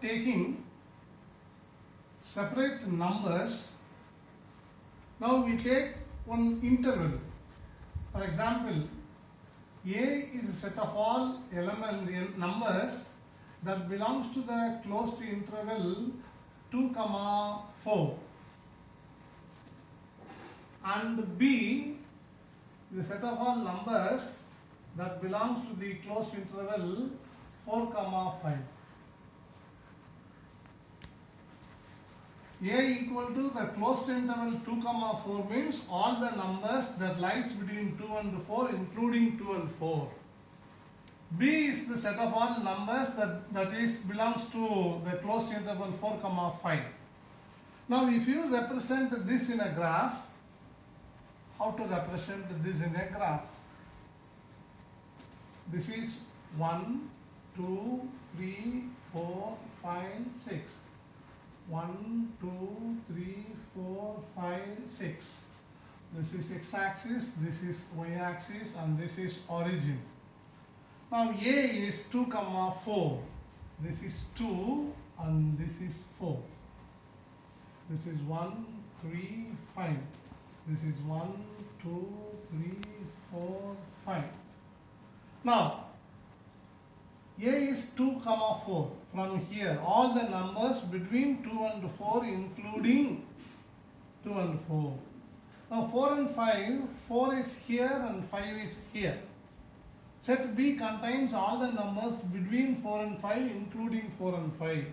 taking separate numbers, now we take one interval. For example, A is a set of all numbers that belongs to the closed interval 2, 4. And B is a set of all numbers that belongs to the closed interval 4, 5. A equal to the closed interval 2, 4 means all the numbers that lies between 2 and 4 including 2 and 4. B is the set of all numbers that is belongs to the closed interval 4, 5. Now if you represent this in a graph, how to represent this in a graph? This is 1, 2, 3, 4, 5, 6. 1, 2, 3, 4, 5, 6. This is x-axis, this is y-axis, and this is origin. Now A is 2, 4. This is 2 and this is 4. This is 1, 3, 5. This is 1, 2, 3, 4, 5. Now A is 2, 4. From here, all the numbers between 2 and 4 including 2 and 4. Now 4 and 5, 4 is here and 5 is here. Set B contains all the numbers between 4 and 5 including 4 and 5.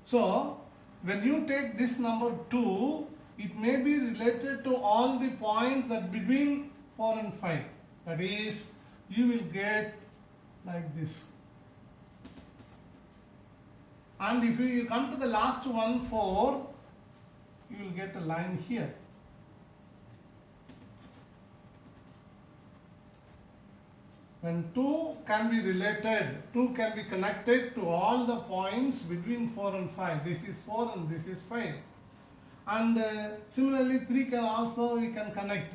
So when you take this number 2, it may be related to all the points that between 4 and 5. That is, you will get like this. And if you come to the last one, 4, you will get a line here. When 2 can be related, 2 can be connected to all the points between 4 and 5. This is 4 and this is 5. And similarly 3 can also we can connect.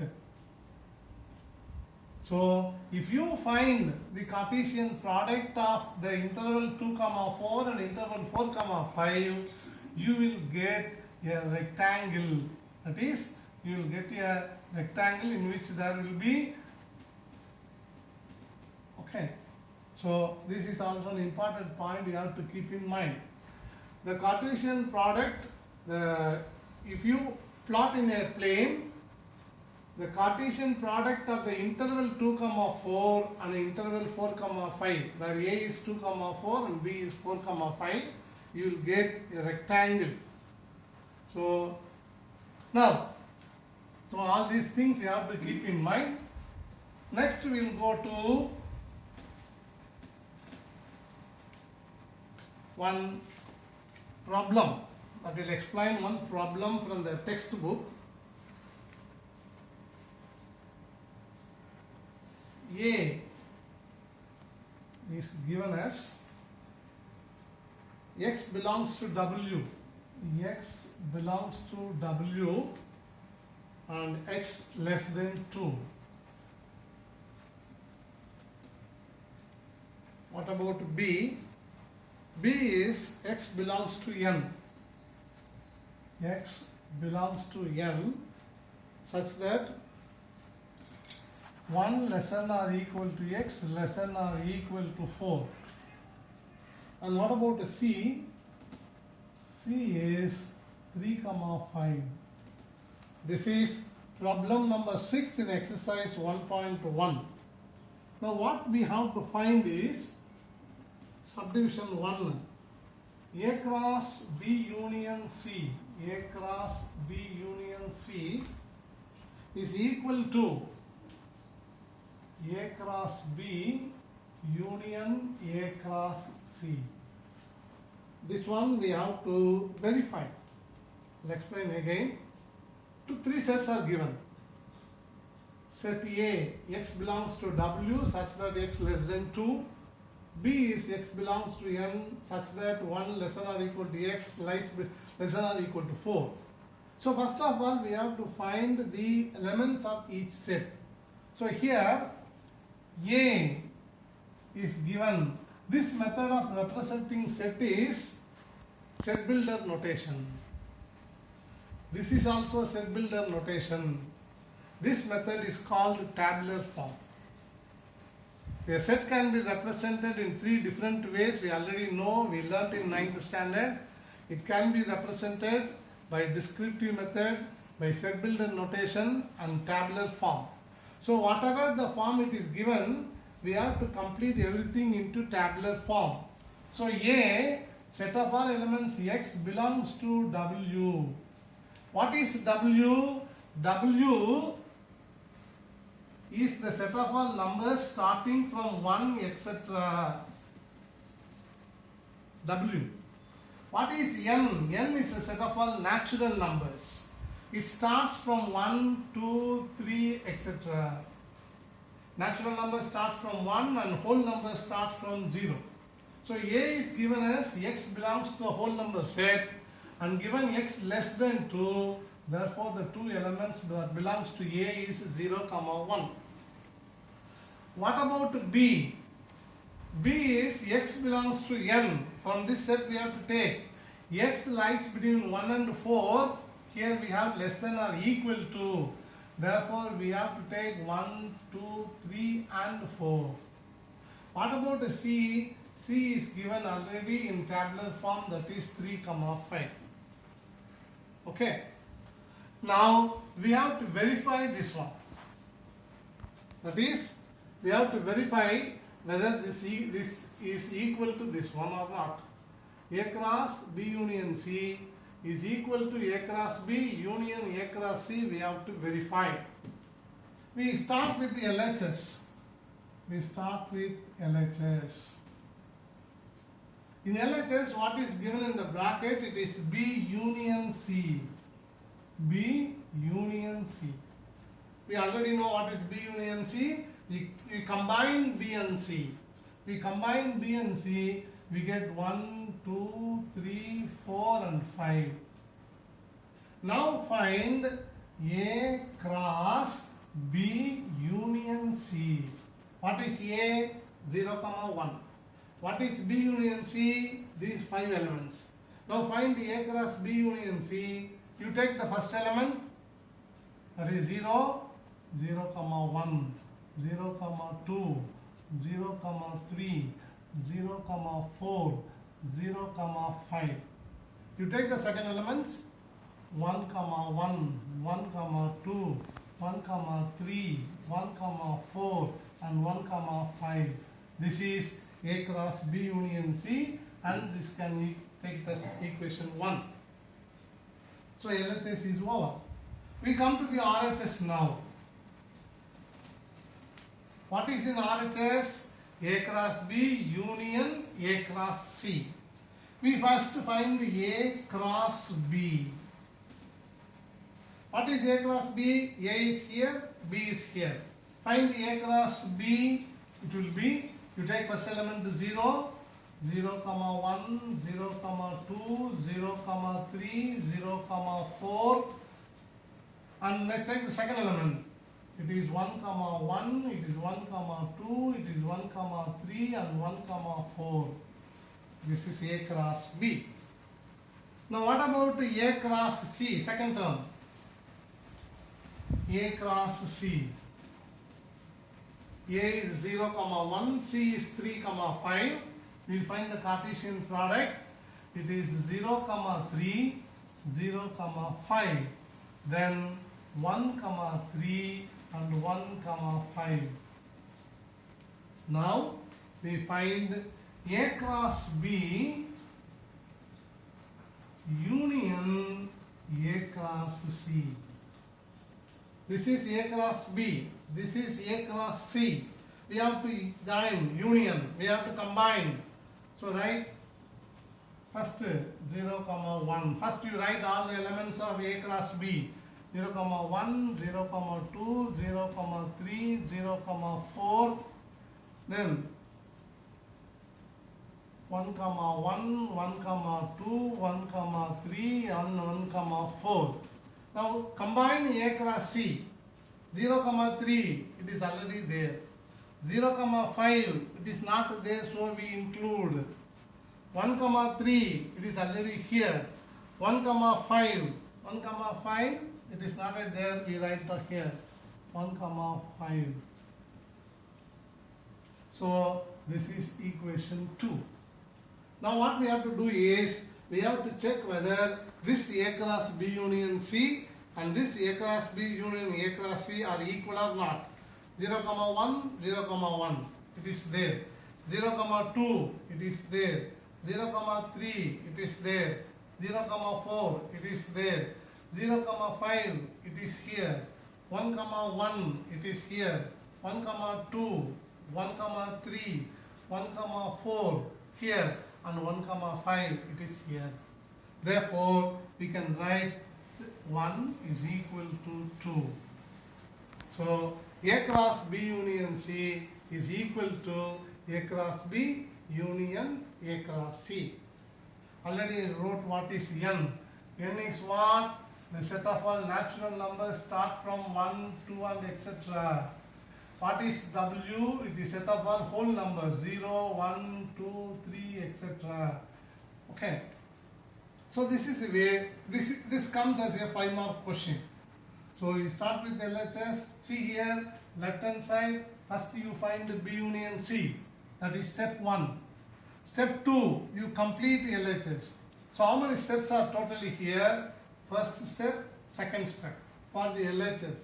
So if you find the Cartesian product of the interval 2, 4 and interval 4, 5, you will get a rectangle. That is, you will get a rectangle in which there will be, okay. So this is also an important point you have to keep in mind. The Cartesian product, if you plot in a plane, the Cartesian product of the interval 2, 4 and the interval 4, 5, where A is 2, 4 and B is 4, 5, you will get a rectangle. So now, so all these things you have to keep in mind. Next we will go to one problem. I will explain one problem from the textbook. A is given as x belongs to W. X belongs to W and x less than 2. What about B? B is x belongs to N. X belongs to N such that 1 less than or equal to x less than or equal to 4. And what about C? C is 3, 5. This is problem number 6 in exercise 1.1. Now what we have to find is subdivision 1. A cross B union C. A cross B union C is equal to A cross B union A cross C. This one we have to verify. I'll explain again. 3 sets are given. Set A, x belongs to W such that x less than 2. B is x belongs to N such that 1 less than or equal to x lies less than or equal to 4. So first of all we have to find the elements of each set. So here A is given. This method of representing set is set builder notation. This is also set builder notation. This method is called tabular form. A set can be represented in three different ways. We already know, we learnt in 9th standard. It can be represented by descriptive method, by set builder notation and tabular form. So whatever the form it is given, we have to complete everything into tabular form. So A, set of all elements X belongs to W. What is W? W is the set of all numbers starting from 1 etc. W. What is N? N is a set of all natural numbers. It starts from 1, 2, 3 etc. Natural number starts from 1 and whole number starts from 0. So A is given as X belongs to the whole number set and given X less than 2. Therefore, the two elements that belongs to A is 0, 1. What about B? B is X belongs to N. From this set we have to take X lies between 1 and 4. Here we have less than or equal to. Therefore, we have to take 1, 2, 3 and 4. What about C? C is given already in tabular form, that is 3, 5. Okay. Now we have to verify this one. That is, we have to verify whether this is equal to this one or not. A cross B union C is equal to A cross B union A cross C. We have to verify. We start with the LHS. We start with LHS. In LHS, what is given in the bracket? It is B union C. B union C. We already know what is B union C. We combine B and C. We combine B and C. We get 1, 2, 3, 4 and 5. Now find A cross B union C. What is A? 0, 1. What is B union C? These 5 elements. Now find A cross B union C. You take the first element, that is 0, 0, 1, 0, 2, 0, 3, 0, 4, 0, 5. You take the second elements, 1, 1, 1, 2, 1, 3, 1, 4 and 1, 5. This is A cross B union C and this can be take as equation 1. So LHS is over. We come to the RHS now. What is in RHS? A cross B union A cross C. We first find A cross B. What is A cross B? A is here, B is here. Find A cross B. It will be, you take first element to 0, 0, 1, 0, 2, 0, 3, 0, 4 and let's take the second element. It is 1, 1, it is 1, 2, it is 1, 3 and 1, 4. This is A cross B. Now what about A cross C, second term? A cross C. A is 0, 1, C is 3, 5. We will find the Cartesian product. It is 0, 3, 0, 5. Then 1, 3 and 1, 5. Now we find A cross B union A cross C. This is A cross B. This is A cross C. We have to join union. We have to combine. So write first 0, 1. First you write all the elements of A cross B. 0, 1, 0, 2, 0, 3, 0, 4. Then 1, 1, 1, 2, 1, 3 and 1, 4. Now combine A cross C. 0, 3, it is already there. 0, 5, it is not there, so we include. 1 comma 3, it is already here. 1 comma 5, 1 comma 5, it is not right there, we write here. 1 comma 5. So this is equation 2. Now what we have to do is, we have to check whether this A cross B union C and this A cross B union A cross C are equal or not. 0 comma 1, 0 comma 1, it is there. 0 comma 2, it is there. 0 comma 3, it is there. 0 comma 4, it is there. 0 comma 5, it is here. 1 comma 1, it is here. 1 comma 2, 1 comma 3, 1 comma 4 here, and 1 comma 5, it is here. Therefore, we can write 1 is equal to 2. So A cross B union C is equal to A cross B union A cross C. Already I wrote what is n. N is what? The set of all natural numbers start from 1, 2 and etc. What is W? It is set of all whole numbers 0, 1, 2, 3, etc. Okay. So this is the way, this comes as a 5-mark question. So you start with LHS. See here, left hand side, first you find B union C. That is step 1. Step 2, you complete LHS. So how many steps are totally here? First step, second step for the LHS.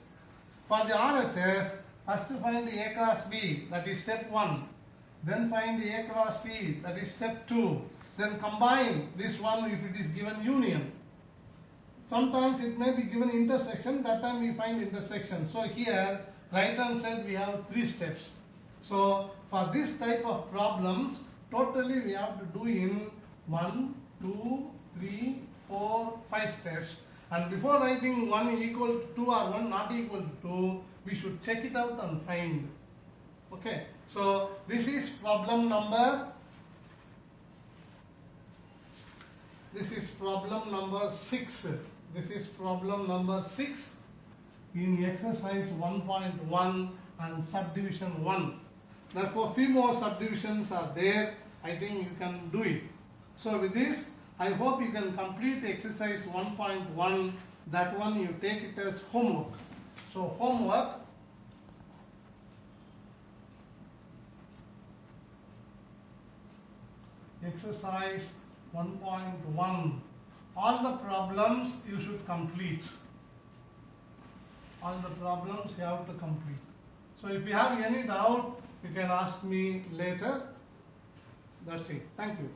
For the RHS, first find A cross B, that is step 1. Then find A cross C, that is step 2. Then combine this one if it is given union. Sometimes it may be given intersection, that time we find intersection. So here, right hand side we have 3 steps. So for this type of problems, totally we have to do in 1, 2, 3, 4, 5 steps. And before writing 1 equal to 2 or 1 not equal to 2, we should check it out and find. Okay, so this is problem number 6. This is problem number 6 in exercise 1.1 and subdivision 1. Therefore, few more subdivisions are there. I think you can do it. So with this, I hope you can complete exercise 1.1. That one you take it as homework. So homework, exercise 1.1. All the problems you should complete. All the problems you have to complete. So if you have any doubt, you can ask me later. That's it. Thank you.